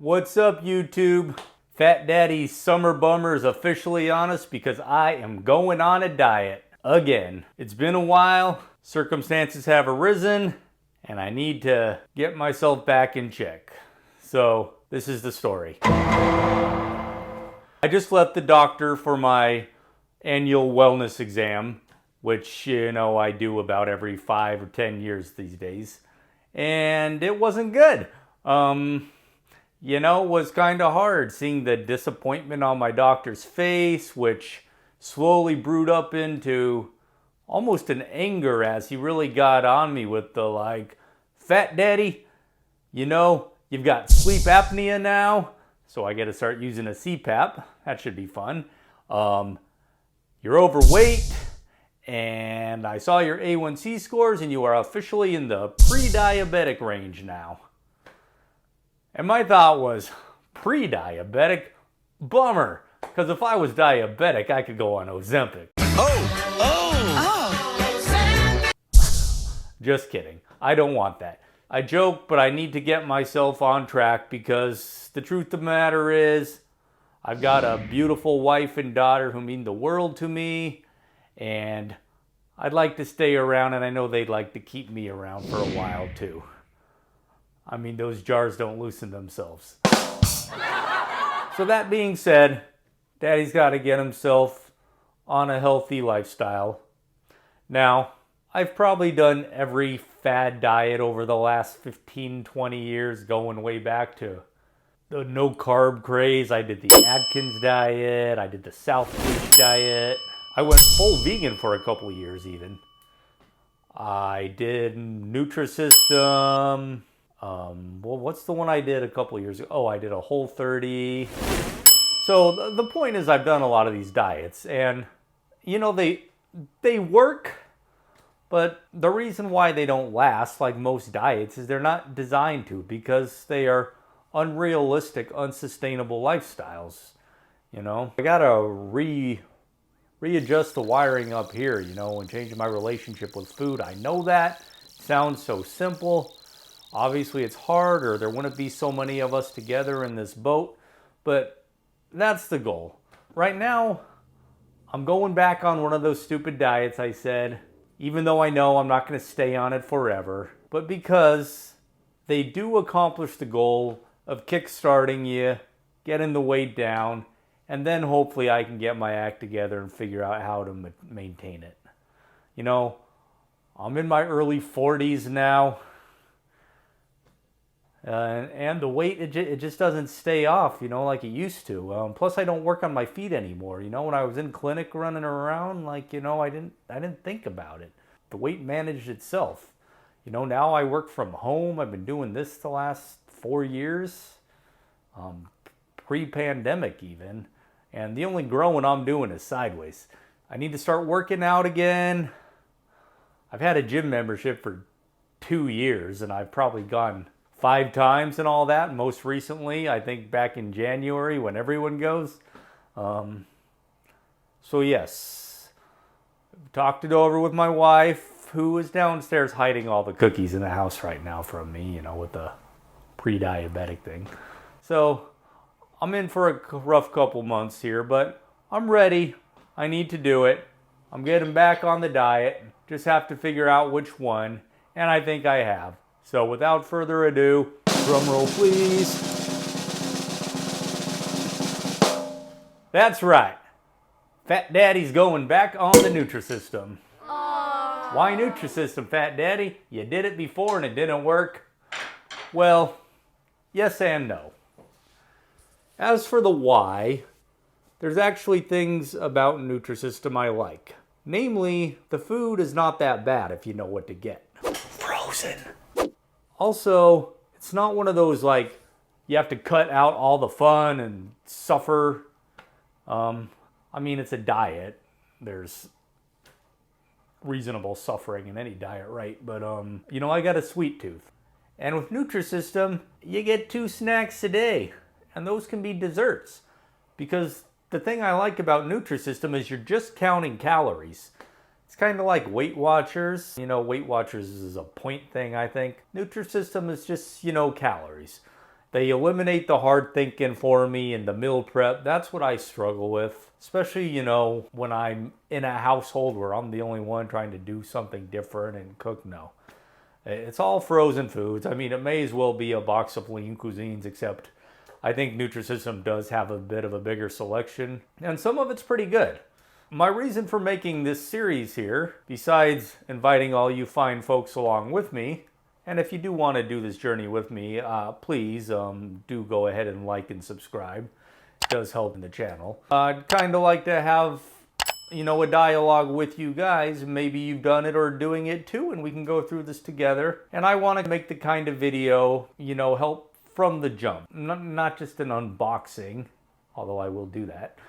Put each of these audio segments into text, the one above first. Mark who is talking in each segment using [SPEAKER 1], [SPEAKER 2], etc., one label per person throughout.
[SPEAKER 1] What's up, YouTube? Fat Daddy Summer Bummer is officially on us because I am going on a diet again. It's been a while, circumstances have arisen, and I need to get myself back in check. So, this is the story. I just left the doctor for my annual wellness exam, which, I do about every 5 or 10 years these days. And it wasn't good. It was kind of hard seeing the disappointment on my doctor's face, which slowly brewed up into almost an anger as he really got on me with the Fat Daddy, you've got sleep apnea now, so I got to start using a CPAP. That should be fun. You're overweight, and I saw your A1C scores, and you are officially in the pre-diabetic range now. And my thought was, pre-diabetic? Bummer, because if I was diabetic, I could go on Ozempic. Just kidding. I don't want that. I joke, but I need to get myself on track because the truth of the matter is, I've got a beautiful wife and daughter who mean the world to me, and I'd like to stay around, and I know they'd like to keep me around for a while too. I mean, those jars don't loosen themselves. So that being said, Daddy's got to get himself on a healthy lifestyle. Now, I've probably done every fad diet over the last 15, 20 years, going way back to the no-carb craze. I did the Atkins diet. I did the South Beach diet. I went full vegan for a couple years even. I did Nutrisystem. What's the one I did a couple years ago? Oh, I did a Whole30. So the point is I've done a lot of these diets, and they work, but the reason why they don't last like most diets is they're not designed to, because they are unrealistic, unsustainable lifestyles. I gotta readjust the wiring up here, and change my relationship with food. I know that sounds so simple. Obviously it's hard, or there wouldn't be so many of us together in this boat, but that's the goal. Right now, I'm going back on one of those stupid diets I said, even though I know I'm not going to stay on it forever, but because they do accomplish the goal of kickstarting you, getting the weight down, and then hopefully I can get my act together and figure out how to maintain it. I'm in my early 40s now. And the weight, it just doesn't stay off, like it used to. Plus, I don't work on my feet anymore. When I was in clinic running around, I didn't think about it. The weight managed itself. Now I work from home. I've been doing this the last 4 years, pre-pandemic even. And the only growing I'm doing is sideways. I need to start working out again. I've had a gym membership for 2 years, and I've probably gone 5 times and all that. Most recently, I think back in January when everyone goes. So yes, talked it over with my wife, who is downstairs hiding all the cookies in the house right now from me, with the pre-diabetic thing. So I'm in for a rough couple months here, but I'm ready. I need to do it. I'm getting back on the diet. Just have to figure out which one, and I think I have. So without further ado, drum roll please. That's right. Fat Daddy's going back on the Nutrisystem. Aww. Why Nutrisystem, Fat Daddy? You did it before and it didn't work. Well, yes and no. As for the why, there's actually things about Nutrisystem I like. Namely, the food is not that bad if you know what to get. Frozen. Also, it's not one of those you have to cut out all the fun and suffer. It's a diet. There's reasonable suffering in any diet, right? But, I got a sweet tooth. And with Nutrisystem, you get 2 snacks a day. And those can be desserts. Because the thing I like about Nutrisystem is you're just counting calories. It's kind of like Weight Watchers. Weight Watchers is a point thing, I think. Nutrisystem is just, calories. They eliminate the hard thinking for me and the meal prep. That's what I struggle with, especially, when I'm in a household where I'm the only one trying to do something different and cook. No, it's all frozen foods. I mean, it may as well be a box of lean cuisines, except I think Nutrisystem does have a bit of a bigger selection, and some of it's pretty good. My reason for making this series here, besides inviting all you fine folks along with me, and if you do want to do this journey with me, please do go ahead and like and subscribe. It does help in the channel. I'd kind of like to have, a dialogue with you guys. Maybe you've done it or doing it too, and we can go through this together. And I want to make the kind of video, help from the jump. Not just an unboxing, although I will do that.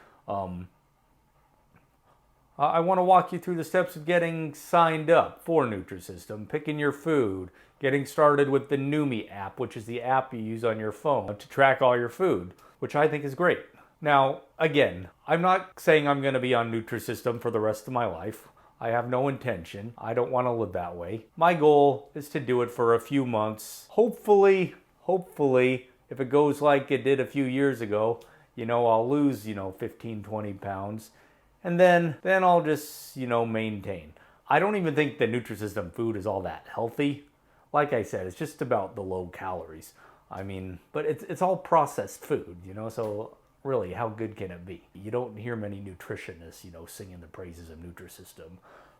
[SPEAKER 1] I want to walk you through the steps of getting signed up for Nutrisystem, picking your food, getting started with the Numi app, which is the app you use on your phone to track all your food, which I think is great. Now, again, I'm not saying I'm going to be on Nutrisystem for the rest of my life. I have no intention. I don't want to live that way. My goal is to do it for a few months. Hopefully, if it goes like it did a few years ago, I'll lose, 15, 20 pounds. And then I'll just, maintain. I don't even think the Nutrisystem food is all that healthy. Like I said, it's just about the low calories. I mean, but it's all processed food, so really, how good can it be? You don't hear many nutritionists, singing the praises of Nutrisystem.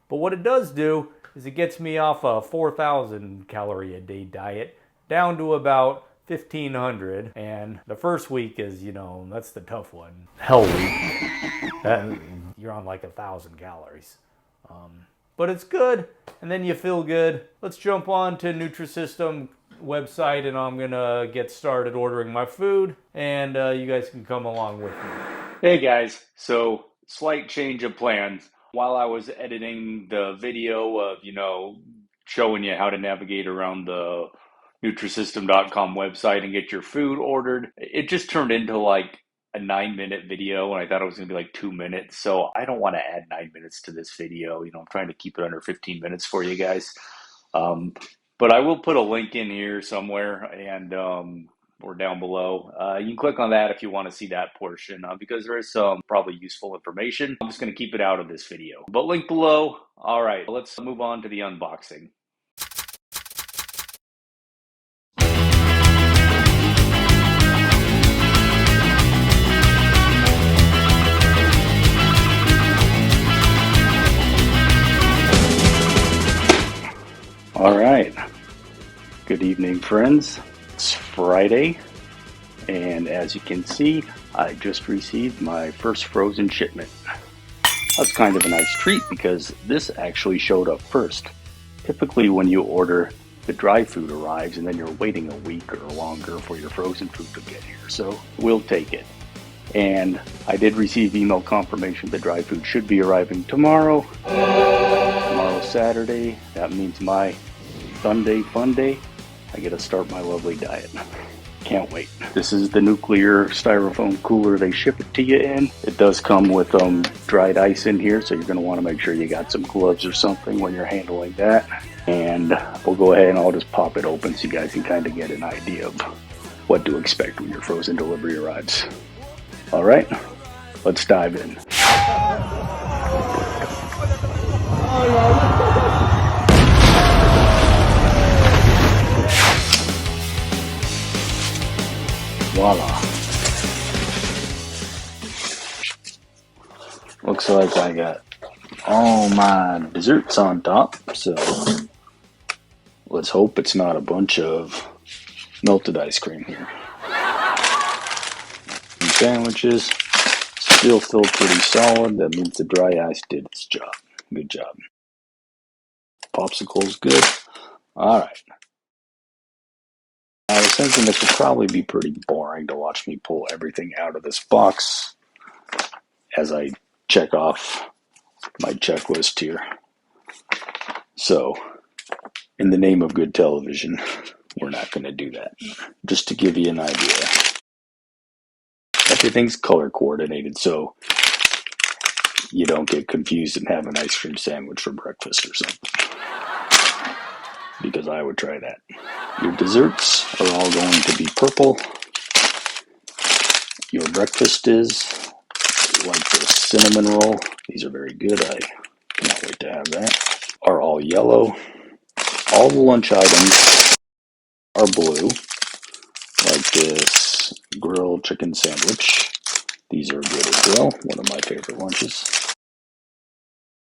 [SPEAKER 1] But what it does do is it gets me off a 4,000 calorie a day diet down to about 1,500, and the first week is, that's the tough one. Hell week. You're on like 1,000 calories. But it's good, and then you feel good. Let's jump on to Nutrisystem website, and I'm gonna get started ordering my food, and you guys can come along with me. Hey guys, so slight change of plans. While I was editing the video of, showing you how to navigate around the Nutrisystem.com website and get your food ordered, it just turned into like a 9-minute video, and I thought it was going to be like 2 minutes. So I don't want to add 9 minutes to this video. I'm trying to keep it under 15 minutes for you guys. But I will put a link in here somewhere, and or down below. You can click on that if you want to see that portion, because there is some probably useful information. I'm just going to keep it out of this video, but link below. All right, let's move on to the unboxing. All right, good evening, friends. It's Friday, and as you can see, I just received my first frozen shipment. That's kind of a nice treat because this actually showed up first. Typically when you order, the dry food arrives and then you're waiting a week or longer for your frozen food to get here, so we'll take it. And I did receive email confirmation the dry food should be arriving tomorrow. Tomorrow's Saturday. That means my Sunday fun day. I get to start my lovely diet. Can't wait. This is the nuclear styrofoam cooler they ship it to you in. It does come with dried ice in here, so you're going to want to make sure you got some gloves or something when you're handling that. And we'll go ahead and I'll just pop it open so you guys can kind of get an idea of what to expect when your frozen delivery arrives. All right, let's dive in. Voila. Looks like I got all my desserts on top, so let's hope it's not a bunch of melted ice cream here. And sandwiches still feel pretty solid. That means the dry ice did its job. Good job. Popsicle's good. All right. I was thinking this would probably be pretty boring to watch me pull everything out of this box as I check off my checklist here. So, in the name of good television, we're not going to do that. Just to give you an idea. Everything's color coordinated, so you don't get confused and have an ice cream sandwich for breakfast or something. Because I would try that.
[SPEAKER 2] Your desserts are all going to be purple. Your breakfast is like the cinnamon roll. These are very good. I cannot wait to have that. Are all yellow. All the lunch items are blue, like this grilled chicken sandwich. These are good as well. One of my favorite lunches.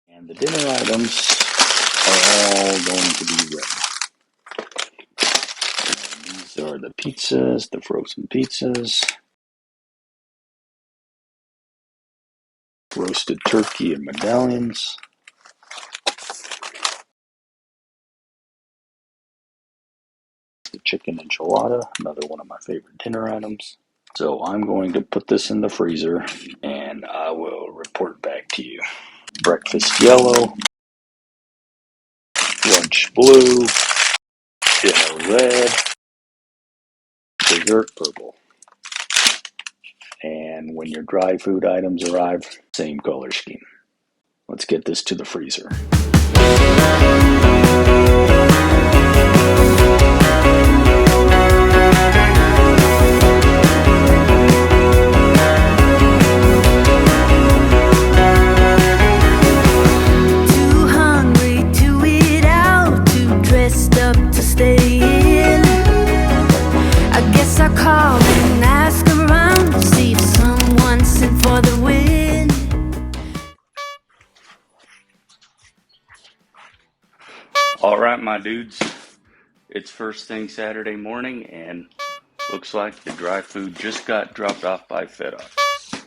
[SPEAKER 2] And the dinner items are all going to be red. These are the pizzas, the frozen pizzas, roasted turkey and medallions, the chicken enchilada, another one of my favorite dinner items. So I'm going to put this in the freezer and I will report back to you. Breakfast yellow, lunch blue, dinner red, dessert purple. And when your dry food items arrive, same color scheme. Let's get this to the freezer. Alright, my dudes, it's first thing Saturday morning, and looks like the dry food just got dropped off by FedEx.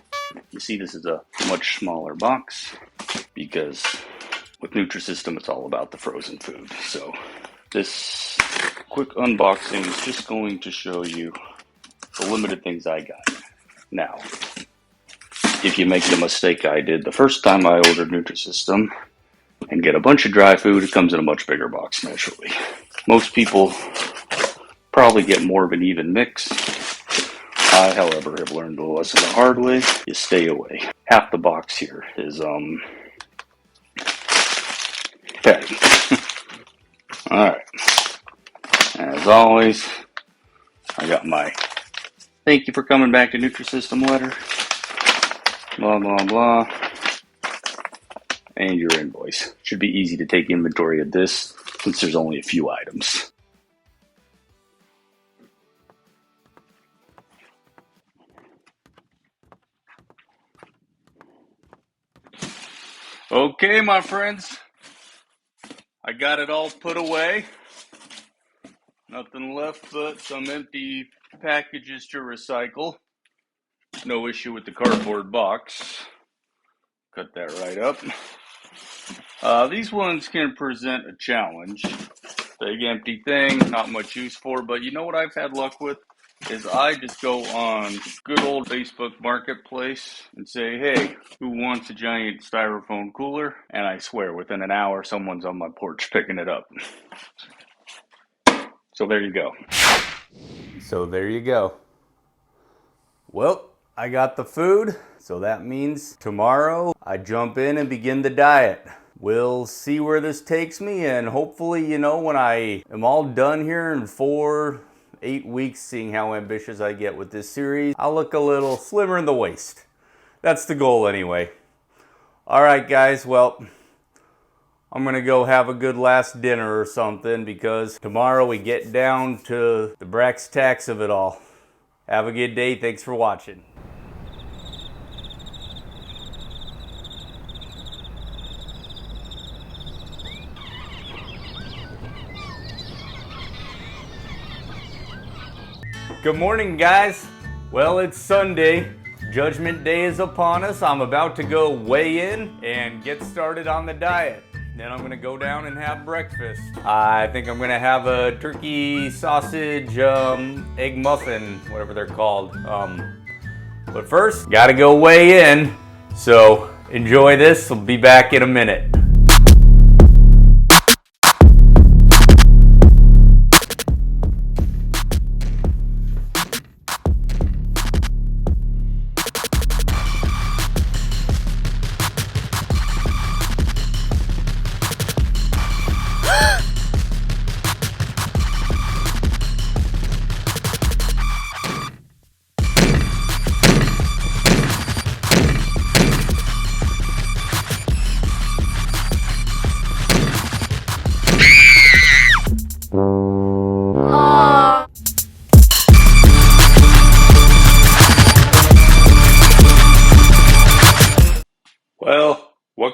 [SPEAKER 2] You see, this is a much smaller box because with Nutrisystem, it's all about the frozen food. So this quick unboxing is just going to show you the limited things I got. Now, if you make the mistake I did the first time I ordered Nutrisystem and get a bunch of dry food, it comes in a much bigger box naturally. Most people probably get more of an even mix. I, however, have learned the lesson the hard way. You stay away. Half the box here is patty. Alright. As always, I got my thank you for coming back to Nutrisystem letter. Blah, blah, blah. And your invoice. Should be easy to take inventory of this since there's only a few items. Okay, my friends. I got it all put away. Nothing left but some empty packages to recycle. No issue with the cardboard box. Cut that right up. These ones can present a challenge. Big empty thing, not much use for, but you know what I've had luck with? Is I just go on good old Facebook Marketplace and say, hey, who wants a giant styrofoam cooler? And I swear, within an hour, someone's on my porch picking it up. So there you go.
[SPEAKER 1] Well, I got the food, so that means tomorrow I jump in and begin the diet. We'll see where this takes me, and hopefully, when I am all done here in 4-8 weeks, seeing how ambitious I get with this series, I'll look a little slimmer in the waist. That's the goal anyway. Alright guys, well, I'm gonna go have a good last dinner or something because tomorrow we get down to the brass tacks of it all. Have a good day. Thanks for watching. Good morning, guys. Well, it's Sunday. Judgment Day is upon us. I'm about to go weigh in and get started on the diet. Then I'm gonna go down and have breakfast. I think I'm gonna have a turkey sausage egg muffin, whatever they're called. But first, gotta go weigh in. So enjoy this. I'll be back in a minute.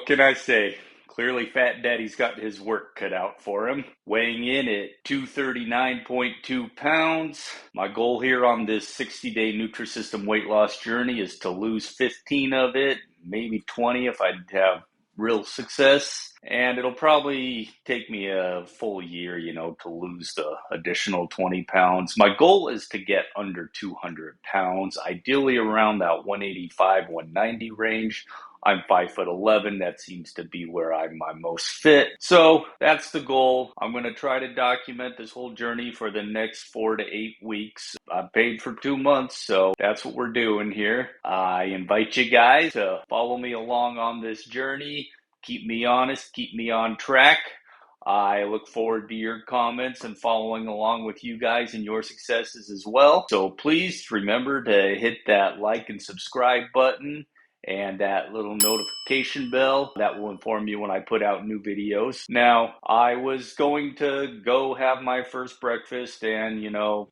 [SPEAKER 2] can I say? Clearly, Fat Daddy's got his work cut out for him. Weighing in at 239.2 pounds. My goal here on this 60-day Nutrisystem weight loss journey is to lose 15 of it, maybe 20 if I have real success. And it'll probably take me a full year, to lose the additional 20 pounds. My goal is to get under 200 pounds, ideally around that 185, 190 range. I'm 5'11". That seems to be where I'm my most fit. So that's the goal. I'm going to try to document this whole journey for the next 4 to 8 weeks. I'm paid for 2 months, so that's what we're doing here. I invite you guys to follow me along on this journey. Keep me honest, keep me on track. I look forward to your comments and following along with you guys and your successes as well. So please remember to hit that like and subscribe button and that little notification bell that will inform you when I put out new videos. Now, I was going to go have my first breakfast and,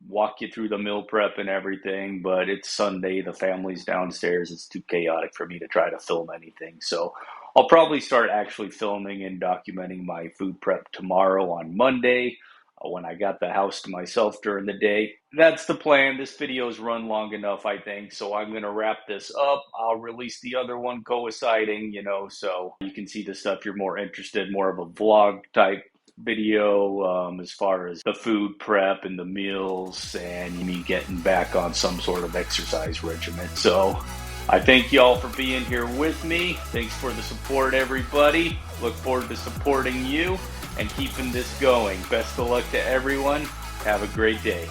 [SPEAKER 2] walk you through the meal prep and everything, but it's Sunday, the family's downstairs, it's too chaotic for me to try to film anything. So I'll probably start actually filming and documenting my food prep tomorrow on Monday when I got the house to myself during the day. That's the plan. This video's run long enough, I think, so I'm going to wrap this up. I'll release the other one coinciding, so you can see the stuff you're more interested, more of a vlog type video as far as the food prep and the meals and me getting back on some sort of exercise regimen. So I thank y'all for being here with me. Thanks for the support, everybody. Look forward to supporting you and keeping this going. Best of luck to everyone. Have a great day.